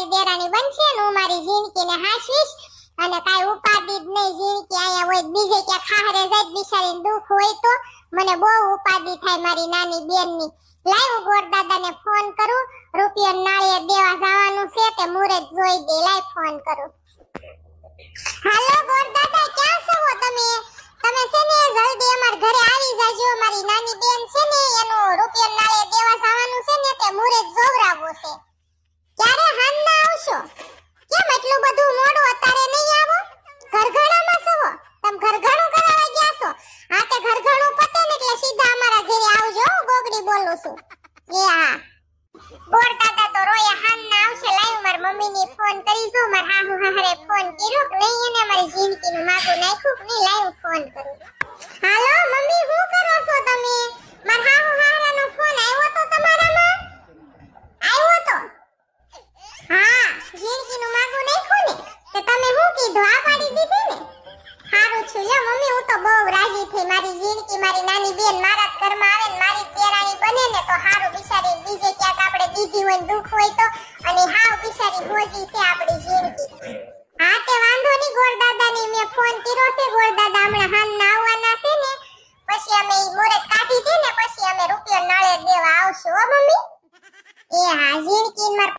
મારી દેરાણી બનશે ને હું મારી જિંદગીને હાંસવીશ અને કાઈ ઉપાદી જ નહીં જિંદગી આયા હોય બીજે ક્યાં ખાહરે જાય બિચારીને દુખ હોય તો મને બહુ ઉપાદી થાય મારી નાની બેનની લાવ ગોરદાદાને ફોન કરું રૂપિયા નાળિયેર દેવા જવાનું છે તે મુરત જોઈ દે લાવ ફોન કરું હાલો ગોરદાદા ક્યાં છો તમે તમે છે ને જલ્દી અમાર ઘરે આવી જાજો મારી નાની બેન છે ને એનું રૂપિયા નાળિયેર દેવા જવાનું છે ને તે મુરત જોવરાવો છે ક્યારે હાંજના આવશો કેમ એટલું બધું મોડું અત્યારે નહીં આવો ઘરઘણામાં છો તમે ઘરઘણું કરાવવા ગયા છો હા તે ઘરઘણું પતે ને એટલે સીધા અમારા ઘરે આવજો ગોગડી બોલું છું એ હા ગોરદાદા તો રોયા હાંજના આવશે લાવ માર મમ્મીને ફોન કરી જો માર હાહુ હાહરે ફોન કર્યો કે નહીં એને મારી જિંદગીનું માગું નાખ્યું કે નહીં લાવ ફોન કરું હાલો મમ્મી શું કરો છો તમે માર હાહુ હાહરાનો ફોન આવ્યો તો તમારામાં આવ્યો તો હા જિંદગીનું માગું નાખ્યું ને તો તમે શું કીધું આ પાડી દીધી ને હારું છું લ્યો મમ્મી હું તો બહુ રાજી થઈ મારી જિંદગી મારી નાની બેન મારા ઘરમાં આવે ને મારી દેરાણી બને ને તો હારું બિચારી બીજે ક્યાંક આપણે દીધી હોય ને દુખ હોય તો અને હાવ બિચારી હોજી છે આપણી જિંદગી હા તે વાંધો નહીં ગોરદાદાની મેં ફોન કર્યો છે ગોરદાદા હમણાં હાંજના આવવાના છે ને પછી અમે મુરત કાઢી દે ને પછી અમે રૂપિયા નાળિયેર દેવા આવશું હો મમ્મી એ હા જિંદગી માર